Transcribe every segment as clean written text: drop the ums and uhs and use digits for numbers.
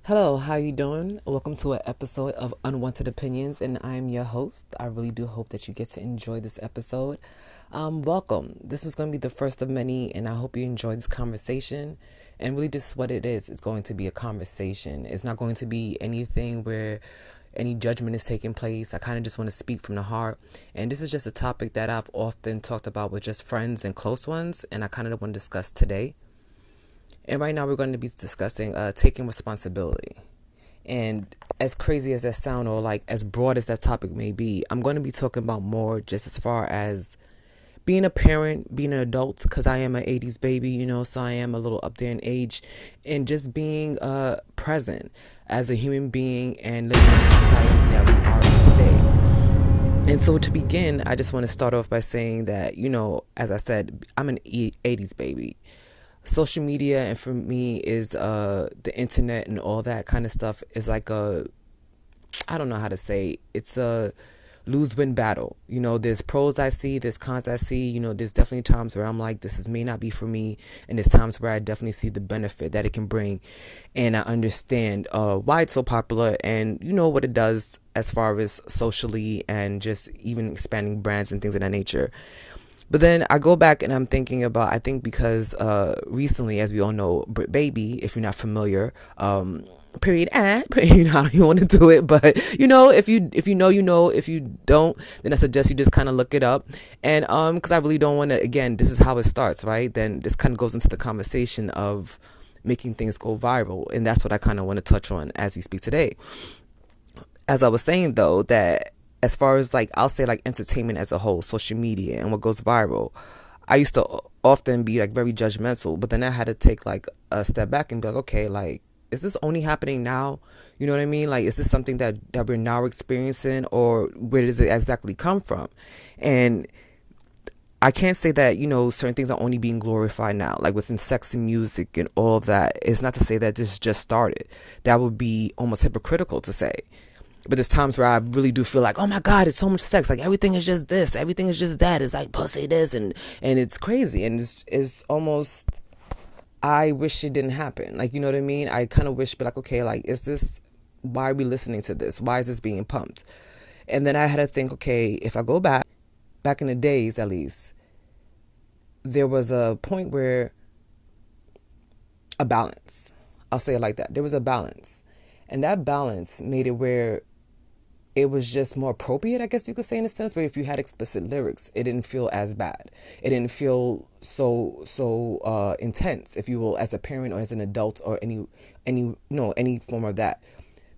Hello, how you doing? Welcome to an episode of Unwanted Opinions, and I'm your host. I really do hope that you get to enjoy this episode. Welcome. This is going to be the first of many, and I hope you enjoy this conversation. And really, this is what it is. It's going to be a conversation. It's not going to be anything where any judgment is taking place. I kind of just want to speak from the heart. And this is just a topic that I've often talked about with just friends and close ones, and I kind of want to discuss today. And right now we're going to be discussing taking responsibility. And as crazy as that sound, or like as broad as that topic may be, I'm going to be talking about more just as far as being a parent, being an adult, because I am an 80s baby, so I am a little up there in age, and just being present as a human being and living in the society that we are in today. And so to begin, I just want to start off by saying that, as I said, I'm an 80s baby. Social media and for me is the internet and all that kind of stuff is like I don't know how to say, it's a lose-win battle. There's pros I see, there's cons I see. There's definitely times where I'm like, may not be for me, and there's times where I definitely see the benefit that it can bring, and I understand why it's so popular and what it does as far as socially and just even expanding brands and things of that nature. But then I go back and I'm thinking about, I think because recently, as we all know, Britt, if you're not familiar, period, I don't even want to do it, but if you know, if you don't, then I suggest you just kind of look it up. And because I really don't want to, again, this is how it starts, right? Then this kind of goes into the conversation of making things go viral, and that's what I kind of want to touch on as we speak today. As I was saying though, that as far as like, I'll say like entertainment as a whole, social media and what goes viral, I used to often be like very judgmental, but then I had to take like a step back and be like, okay, like, is this only happening now? You know what I mean? Like, is this something that we're now experiencing, or where does it exactly come from? And I can't say that, certain things are only being glorified now, like within sex and music and all that. It's not to say that this just started. That would be almost hypocritical to say. But there's times where I really do feel like, oh my God, it's so much sex. Like everything is just this, everything is just that. It's like pussy this, and it's crazy. And it's almost, I wish it didn't happen. Like, you know what I mean? I kind of wish, but like, okay, like, why are we listening to this? Why is this being pumped? And then I had to think, okay, if I go back in the days at least, there was a point where a balance. I'll say it like that. There was a balance. And that balance made it where it was just more appropriate, I guess you could say, in a sense, where if you had explicit lyrics, it didn't feel as bad. It didn't feel so intense, if you will, as a parent or as an adult or any form of that.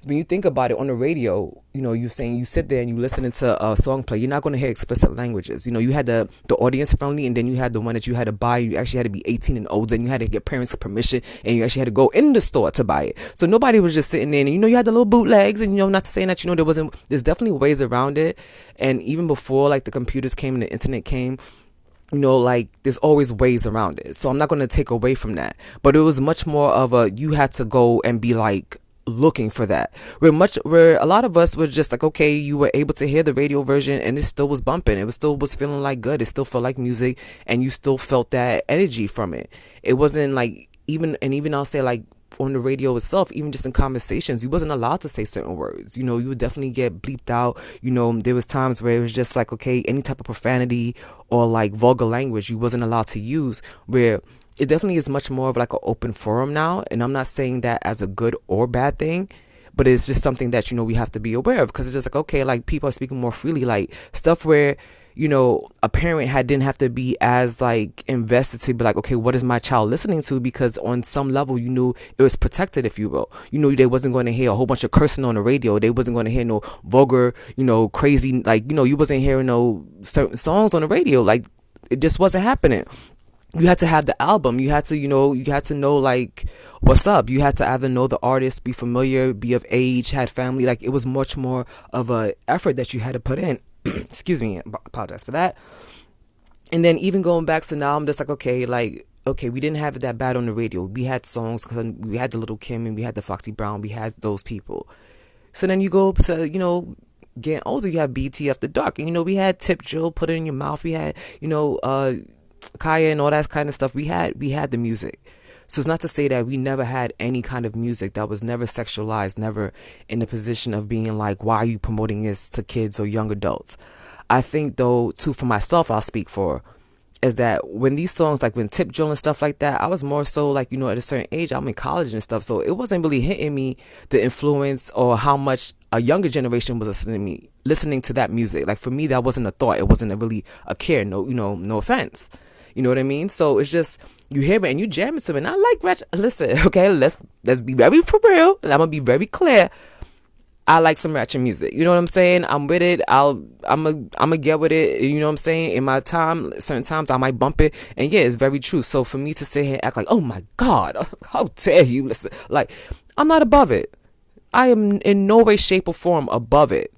So when you think about it on the radio, you're saying you sit there and you listen into a song play, you're not going to hear explicit languages. You had the audience friendly, and then you had the one that you had to buy. You actually had to be 18 and older, and you had to get parents' permission, and you actually had to go in the store to buy it. So nobody was just sitting there, and you had the little bootlegs, and not to say that, there's definitely ways around it. And even before like the computers came and the internet came, like there's always ways around it. So I'm not going to take away from that. But it was much more of you had to go and be like, looking for that, where a lot of us were just like, okay, you were able to hear the radio version and it still was bumping, it still was feeling like good, it still felt like music, and you still felt that energy from it. It wasn't like, even I'll say, like, on the radio itself, even just in conversations, you wasn't allowed to say certain words. You would definitely get bleeped out. There was times where it was just like, okay, any type of profanity or like vulgar language you wasn't allowed to use, where it definitely is much more of like an open forum now. And I'm not saying that as a good or bad thing, but it's just something that, we have to be aware of, because it's just like, okay, like people are speaking more freely, like stuff where, a parent didn't have to be as like invested to be like, okay, what is my child listening to? Because on some level, you knew it was protected, if you will. They wasn't going to hear a whole bunch of cursing on the radio. They wasn't going to hear no vulgar, crazy, like, you wasn't hearing no certain songs on the radio. Like, it just wasn't happening. You had to have the album. You had to know like what's up. You had to either know the artist, be familiar, be of age, had family. Like, it was much more of a effort that you had to put in. Excuse me, apologize for that. And then even going back, so now I'm just like, okay, we didn't have it that bad on the radio. We had songs, because we had the Little Kim and we had the Foxy Brown. We had those people. So then you go to, getting older, you have BT After Dark. And, we had Tip Drill, Put It In Your Mouth. We had, Kaya and all that kind of stuff. We had the music. So it's not to say that we never had any kind of music that was never sexualized, never in the position of being like, why are you promoting this to kids or young adults? I think though, too, for myself, I'll speak for, is that when these songs, like when Tip Drill and stuff like that, I was more so like, at a certain age, I'm in college and stuff. So it wasn't really hitting me, the influence or how much a younger generation was listening to that music. Like for me, that wasn't a thought. It wasn't really a care. No, no offense. You know what I mean? So it's just, you hear it and you jam it to it. And I like Ratchet. Listen, okay, let's be very for real. And I'm going to be very clear. I like some ratchet music. You know what I'm saying? I'm with it. I'm a get with it. You know what I'm saying? In my time, certain times I might bump it. And yeah, it's very true. So for me to sit here and act like, oh my God, how dare you listen? Like, I'm not above it. I am in no way, shape, or form above it.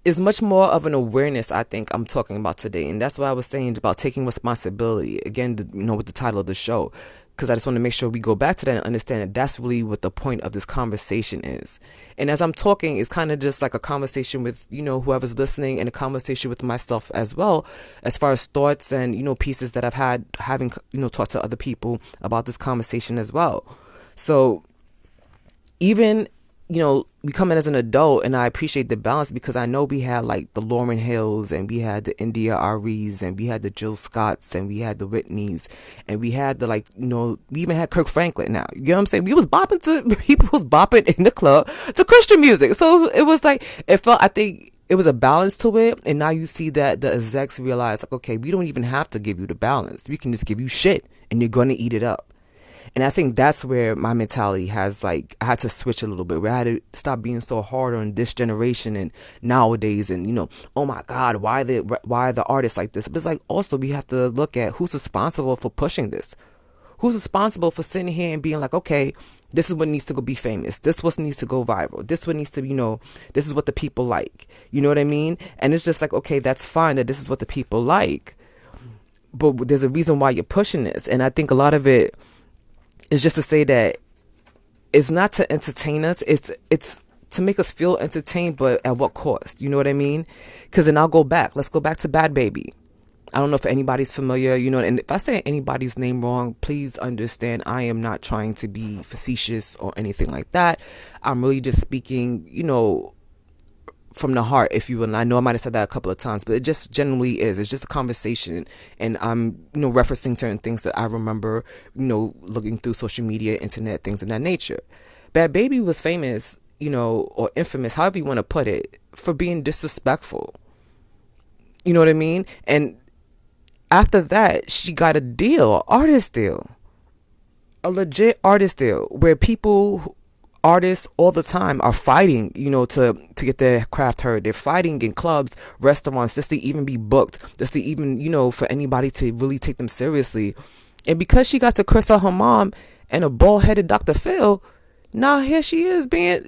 It's much more of an awareness, I think, I'm talking about today. And that's what I was saying about taking responsibility. Again, with the title of the show. Because I just want to make sure we go back to that and understand that that's really what the point of this conversation is. And as I'm talking, it's kind of just like a conversation with, whoever's listening, and a conversation with myself as well, as far as thoughts and, pieces that I've had having, talked to other people about this conversation as well. So even, becoming as an adult, and I appreciate the balance, because I know we had like the Lauryn Hills, and we had the India Aries, and we had the Jill Scotts, and we had the Whitneys, and we had the we even had Kirk Franklin now. You know what I'm saying? People was bopping in the club to Christian music. So it was like, I think it was a balance to it. And now you see that the execs realize, like, okay, we don't even have to give you the balance. We can just give you shit and you're going to eat it up. And I think that's where my mentality has, like, I had to switch a little bit, where I had to stop being so hard on this generation and nowadays, and, oh my God, why are the artists like this? But it's like, also we have to look at who's responsible for pushing this. Who's responsible for sitting here and being like, okay, this is what needs to go be famous. This what needs to go viral. This what needs to, this is what the people like. You know what I mean? And it's just like, okay, that's fine that this is what the people like. But there's a reason why you're pushing this. And I think a lot of it is just to say that it's not to entertain us. It's to make us feel entertained, but at what cost? You know what I mean? Because then let's go back to Bad Baby. I don't know if anybody's familiar, and if I say anybody's name wrong, please understand I am not trying to be facetious or anything like that. I'm really just speaking, from the heart, if you will. And I know I might have said that a couple of times, but it just generally is. It's just a conversation. And I'm, referencing certain things that I remember, looking through social media, internet, things of that nature. Bad Baby was famous, or infamous, however you want to put it, for being disrespectful. You know what I mean? And after that, she got a deal, artist deal, a legit artist deal, where artists all the time are fighting, to get their craft heard. They're fighting in clubs, restaurants, just to even be booked, just to even, for anybody to really take them seriously. And because she got to curse out her mom and a bald-headed Dr. Phil, now here she is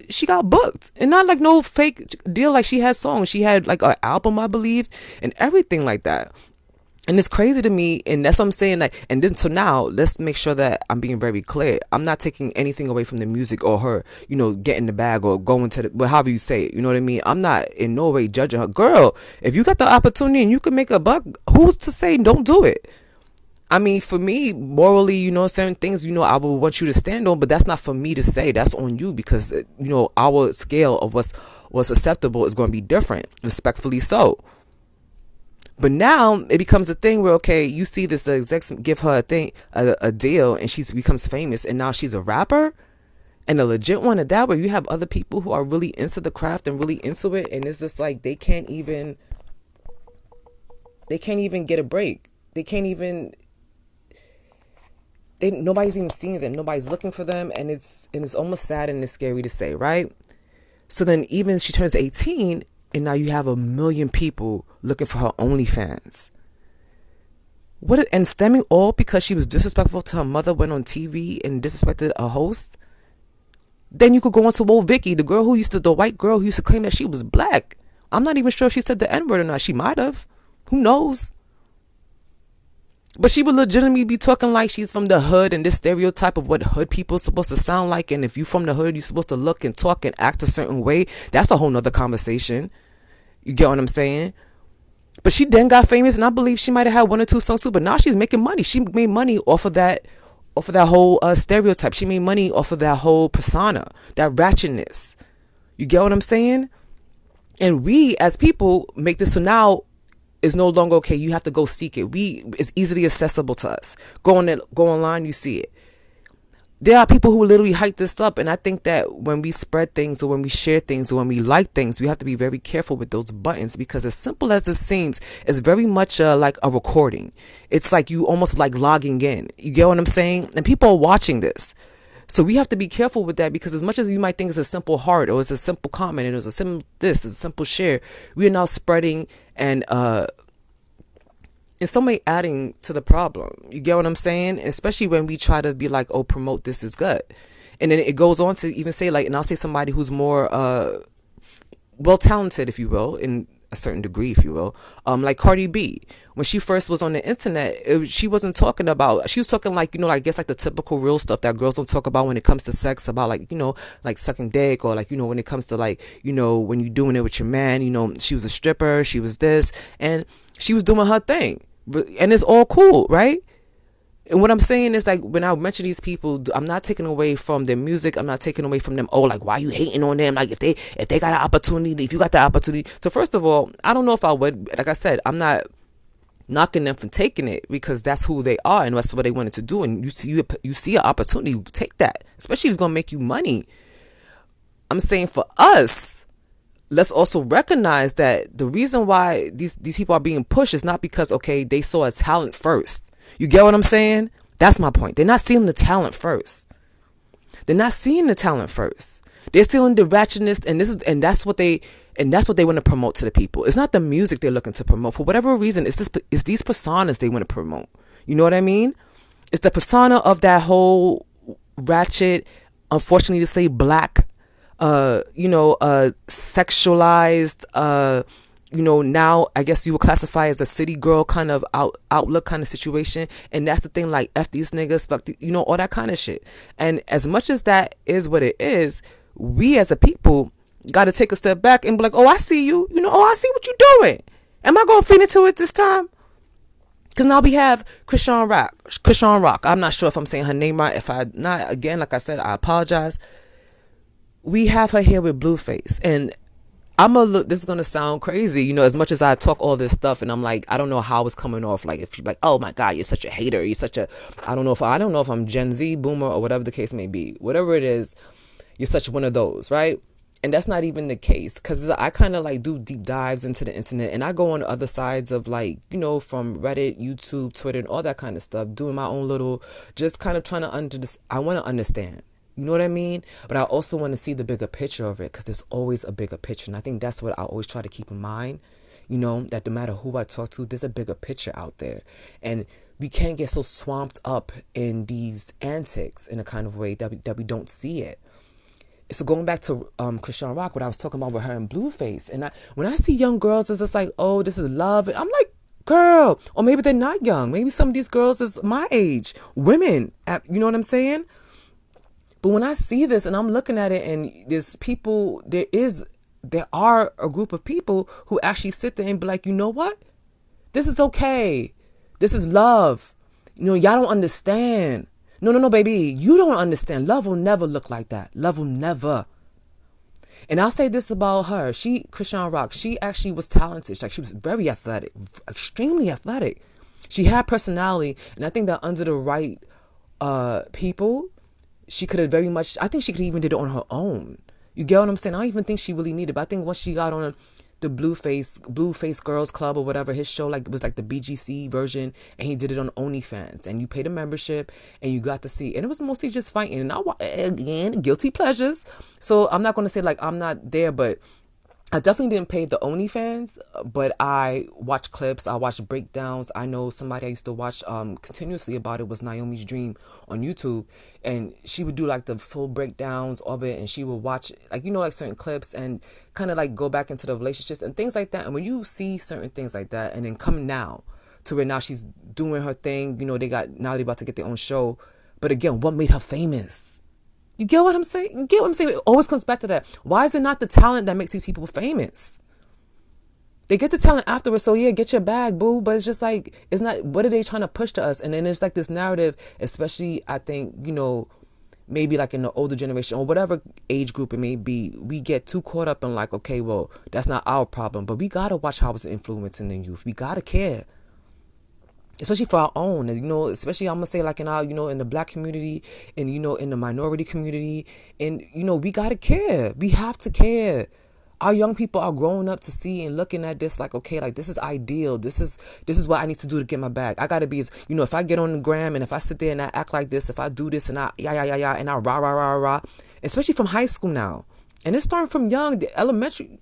she got booked. And not like no fake deal, like she had songs. She had like an album, I believe, and everything like that. And it's crazy to me, and that's what I'm saying. Like, and then so now let's make sure that I'm being very clear. I'm not taking anything away from the music or her, getting the bag or going to however you say it. You know what I mean? I'm not in no way judging her. Girl, if you got the opportunity and you can make a buck, who's to say don't do it? I mean, for me, morally, certain things, I will want you to stand on, but that's not for me to say. That's on you, because, our scale of what's acceptable is going to be different, respectfully so. But now it becomes a thing where, okay, you see this, the execs give her a deal, and she becomes famous, and now she's a rapper, and a legit one at that, where you have other people who are really into the craft and really into it, and it's just like they can't even get a break. Nobody's even seeing them. Nobody's looking for them, and it's almost sad and it's scary to say, right? So then even she turns 18, and now you have 1 million people looking for her OnlyFans. And stemming all because she was disrespectful to her mother, went on TV and disrespected a host. Then you could go on to old Vicky, the white girl who used to claim that she was black. I'm not even sure if she said the N-word or not. She might have. Who knows? But she would legitimately be talking like she's from the hood, and this stereotype of what hood people are supposed to sound like. And if you're from the hood, you're supposed to look and talk and act a certain way. That's a whole nother conversation. You get what I'm saying? But she then got famous, and I believe she might have had 1 or 2 songs too. But now she's making money. She made money off of that off of that whole stereotype. She made money off of that whole persona, that ratchetness. You get what I'm saying? And we as people make this, so now it's no longer okay. You have to go seek it. It's easily accessible to us. Go online, you see it. There are people who literally hype this up, and I think that when we spread things or when we share things or when we like things, we have to be very careful with those buttons, because as simple as it seems, it's very much like a recording. It's like you almost like logging in. You get what I'm saying? And people are watching this. So we have to be careful with that, because as much as you might think it's a simple heart or it's a simple comment and it's a simple this, it's a simple share, we are now spreading and in some way adding to the problem. You get what I'm saying? Especially when we try to be like, oh, promote this is good. And then it goes on to even say like, and I'll say somebody who's more well talented, if you will, in a certain degree, if you will, like Cardi B. When she first was on the internet, she wasn't talking about, she was talking like, I guess like the typical real stuff that girls don't talk about when it comes to sex, about like, like sucking dick, or like, when it comes to like, when you're doing it with your man, she was a stripper, she was this, and she was doing her thing. And it's all cool, right? And what I'm saying is, like, when I mention these people, I'm not taking away from their music. I'm not taking away from them. Oh, like, why are you hating on them? Like, if they got an opportunity, if you got the opportunity. So first of all, I don't know if I would. Like I said, I'm not knocking them for taking it, because that's who they are and that's what they wanted to do. And you see an opportunity, you take that, especially if it's gonna make you money. I'm saying for us, let's also recognize that the reason why these people are being pushed is not because, okay, they saw a talent first. You get what I'm saying? That's my point. They're not seeing the talent first. They're not seeing the talent first. They're seeing the ratchetness, and that's what they want to promote to the people. It's not the music they're looking to promote. For whatever reason, it's these personas they want to promote. You know what I mean? It's the persona of that whole ratchet, unfortunately to say, black, sexualized, now I guess you would classify as a city girl kind of outlook kind of situation. And that's the thing, like, F these niggas, fuck all that kind of shit. And as much as that is what it is, we as a people got to take a step back and be like, oh, I see you, I see what you're doing. Am I going to feed into it this time? Because now we have Chrisean Rock. I'm not sure if I'm saying her name right. If I not, again, like I said, I apologize. We have her here with Blueface, and this is gonna sound crazy, as much as I talk all this stuff, and I'm like, I don't know how it's coming off. Like, if you're like, oh my God, you're such a hater, I don't know if I'm Gen Z, boomer, or whatever the case may be. Whatever it is, you're such one of those, right? And that's not even the case, because I kind of like do deep dives into the internet, and I go on other sides of, like, from Reddit, YouTube, Twitter, and all that kind of stuff, doing my own little, just kind of trying to I want to understand. You know what I mean? But I also want to see the bigger picture of it, because there's always a bigger picture. And I think that's what I always try to keep in mind, that no matter who I talk to, there's a bigger picture out there. And we can't get so swamped up in these antics in a kind of way that we don't see it. So going back to Chrisean Rock, what I was talking about with her and Blueface. And when I see young girls, it's just like, oh, this is love. And I'm like, girl. Or maybe they're not young. Maybe some of these girls is my age. Women. You know what I'm saying? But when I see this and I'm looking at it, and there's people, there are a group of people who actually sit there and be like, you know what? This is okay. This is love. Y'all don't understand. No, baby. You don't understand. Love will never look like that. Love will never. And I'll say this about her. Chrisean Rock, she actually was talented. Like, she was very athletic, extremely athletic. She had personality. And I think that under the right people, she could have I think she could even did it on her own. You get what I'm saying? I don't even think she really needed, but I think once she got on the Blueface Girls Club or whatever, his show, like, it was like the BGC version, and he did it on OnlyFans, and you paid a membership and you got to see, and it was mostly just fighting, and again, guilty pleasures. So I'm not going to say like I'm not there, but I definitely didn't pay the OnlyFans, but I watched clips, I watched breakdowns. I know somebody I used to watch continuously about it was Naomi's Dream on YouTube, and she would do like the full breakdowns of it, and she would watch like, like certain clips and kind of like go back into the relationships and things like that. And when you see certain things like that, and then come now to where now she's doing her thing, now they're about to get their own show. But again, what made her famous? You get what I'm saying? It always comes back to that. Why is it not the talent that makes these people famous? They get the talent afterwards, so yeah, get your bag, boo. But it's just like, it's not, what are they trying to push to us? And then it's like this narrative, especially, I think, maybe like in the older generation or whatever age group it may be, we get too caught up in like, okay, well, that's not our problem. But we got to watch how it's influencing the youth. We got to care. Especially for our own, especially I'm going to say like in our, in the black community and, in the minority community. And, we got to care. We have to care. Our young people are growing up to see and looking at this like, okay, like this is ideal. This is what I need to do to get my bag. I got to be, if I get on the gram and if I sit there and I act like this, if I do this and I, and I rah, especially from high school now. And it's starting from young, the elementary.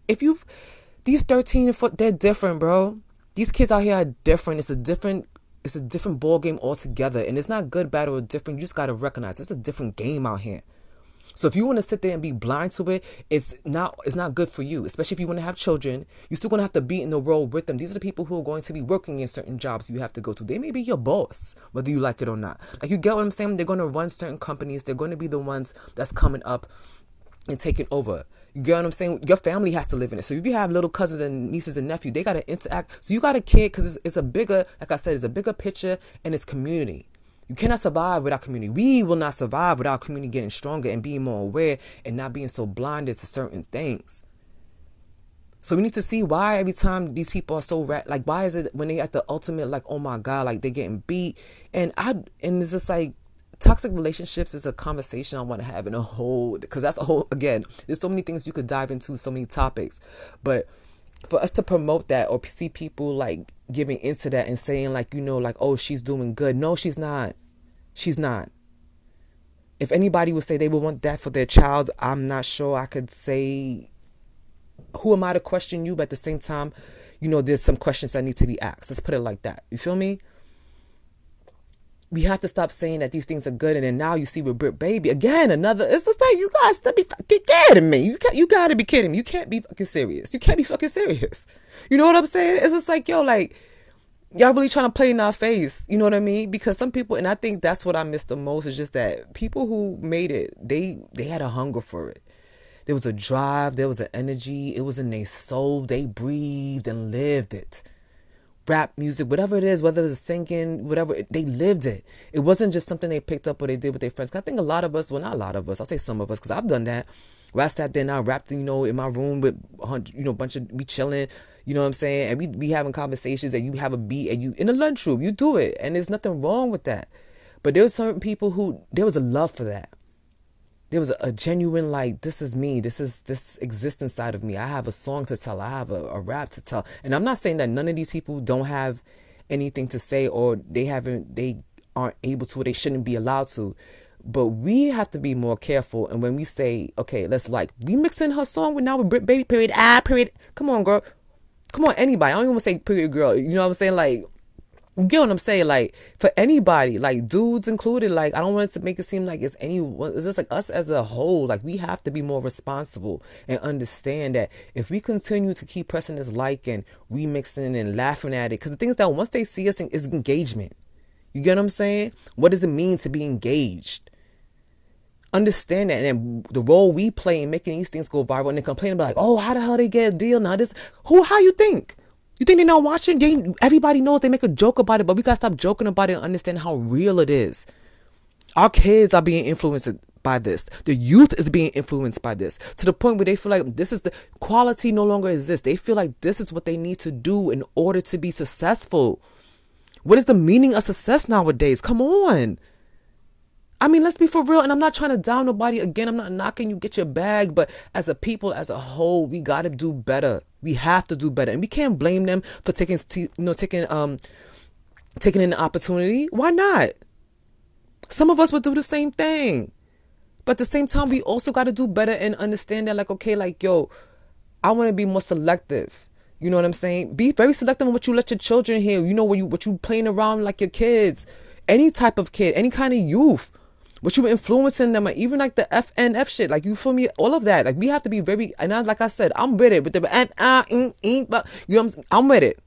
These 13 foot, they're different, bro. These kids out here are different. It's a different ball game altogether. And it's not good, bad, or different. You just got to recognize it's a different game out here. So if you want to sit there and be blind to it, it's not good for you. Especially if you want to have children, you're still going to have to be in the world with them. These are the people who are going to be working in certain jobs you have to go to. They may be your boss, whether you like it or not. Like, you get what I'm saying? They're going to run certain companies. They're going to be the ones that's coming up and taking over. You get what I'm saying? Your family has to live in it. So if you have little cousins and nieces and nephews, they got to interact. So you got to care, because it's a bigger, like I said, it's a bigger picture, and it's community. You cannot survive without community. We will not survive without community getting stronger and being more aware and not being so blinded to certain things. So we need to see why every time these people are so like, why is it when they at the ultimate, like, oh my God, like they're getting beat. And it's just like, toxic relationships is a conversation I want to have in a whole, because that's a whole, again, there's so many things you could dive into, so many topics. But for us to promote that or see people like giving into that and saying like, like, oh, she's doing good. No, she's not. She's not. If anybody would say they would want that for their child, I'm not sure I could say, who am I to question you? But at the same time, there's some questions that need to be asked. Let's put it like that. You feel me? We have to stop saying that these things are good, and then now you see with Britt Baby again, another. It's just like, you guys to be fucking kidding me. You gotta be kidding me. You can't be fucking serious. You can't be fucking serious. You know what I'm saying? It's just like, yo, like, y'all really trying to play in our face. You know what I mean? Because some people, and I think that's what I miss the most, is just that people who made it, they had a hunger for it. There was a drive. There was an energy. It was in their soul. They breathed and lived it. Rap music, whatever it is, whether it's singing, whatever, they lived it. It wasn't just something they picked up or they did with their friends. I think a lot of us, well, not a lot of us, I'll say some of us, because I've done that, where I sat there and I rapped, in my room with, a bunch of, we chilling, you know what I'm saying, and we having conversations, and you have a beat, and you, in the lunchroom, you do it, and there's nothing wrong with that. But there were certain people who, there was a love for that. There was a genuine, like, this is me. This exists inside of me. I have a song to tell. I have a rap to tell. And I'm not saying that none of these people don't have anything to say, or they aren't able to, or they shouldn't be allowed to. But we have to be more careful. And when we say, okay, let's we mixing her song with Britt Baby, period, period. Come on, girl. Come on, anybody. I don't even want to say period, girl. You know what I'm saying? Like, you get what I'm saying? Like, for anybody, like dudes included, like, I don't want it to make it seem like it's anyone. It's just like us as a whole. Like, we have to be more responsible and understand that if we continue to keep pressing this like and remixing and laughing at it, because the thing is that once they see us, is engagement. You get what I'm saying? What does it mean to be engaged? Understand that, and the role we play in making these things go viral, and they complain about like, oh, how the hell they get a deal now? How you think? You think they're not watching? Everybody knows. They make a joke about it, but we gotta stop joking about it and understand how real it is. Our kids are being influenced by this. The youth is being influenced by this, to the point where they feel like this is the quality no longer exists. They feel like this is what they need to do in order to be successful. What is the meaning of success nowadays? Come on. I mean, let's be for real. And I'm not trying to down nobody. Again, I'm not knocking you, get your bag. But as a people, as a whole, we got to do better. We have to do better. And we can't blame them for taking an opportunity. Why not? Some of us would do the same thing. But at the same time, we also got to do better and understand that, like, okay, like, yo, I want to be more selective. You know what I'm saying? Be very selective on what you let your children hear. You know, what you playing around like your kids. Any type of kid, any kind of youth. What you influencing them, even like the FNF shit, like, you feel me? All of that, like, we have to be very, and like I said, I'm with it, but you know what I'm with it.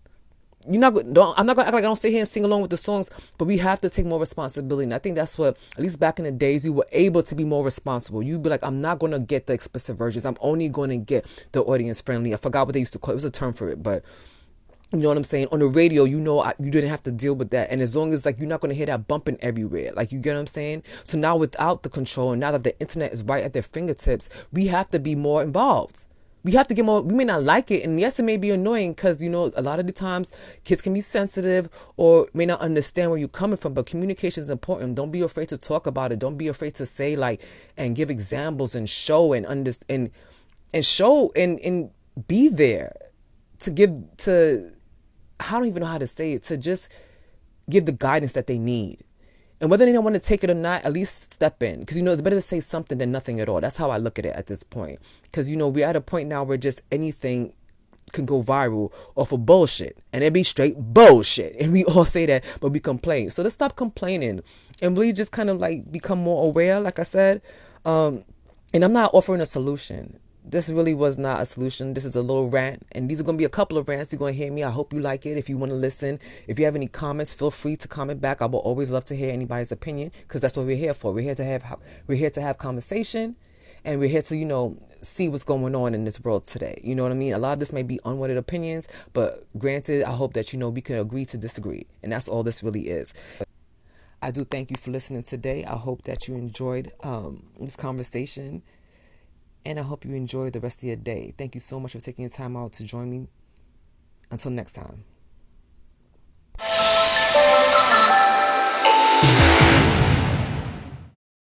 I'm not gonna act like I don't sit here and sing along with the songs, but we have to take more responsibility. And I think that's what, at least back in the days, you were able to be more responsible. You'd be like, I'm not gonna get the explicit versions. I'm only gonna get the audience friendly. I forgot what they used to call it. It was a term for it, but you know what I'm saying? On the radio, you didn't have to deal with that. And as long as, like, you're not going to hear that bumping everywhere. Like, you get what I'm saying? So now without the control, and now that the internet is right at their fingertips, we have to be more involved. We have to get more. We may not like it. And yes, it may be annoying because, a lot of the times kids can be sensitive or may not understand where you're coming from. But communication is important. Don't be afraid to talk about it. Don't be afraid to say, like, and give examples and show and understand and show and be there to give to, I don't even know how to say it, to just give the guidance that they need. And whether they don't want to take it or not, at least step in. Because, it's better to say something than nothing at all. That's how I look at it at this point. Because, we're at a point now where just anything can go viral off of bullshit. And it be straight bullshit. And we all say that, but we complain. So let's stop complaining and really just kind of like become more aware, like I said. And I'm not offering a solution. This really was not a solution. This is a little rant. And these are going to be a couple of rants. You're going to hear me. I hope you like it. If you want to listen, if you have any comments, feel free to comment back. I will always love to hear anybody's opinion because that's what we're here for. We're here to have conversation, and we're here to, see what's going on in this world today. You know what I mean? A lot of this may be unwanted opinions, but granted, I hope that, we can agree to disagree. And that's all this really is. I do thank you for listening today. I hope that you enjoyed this conversation. And I hope you enjoy the rest of your day. Thank you so much for taking the time out to join me. Until next time.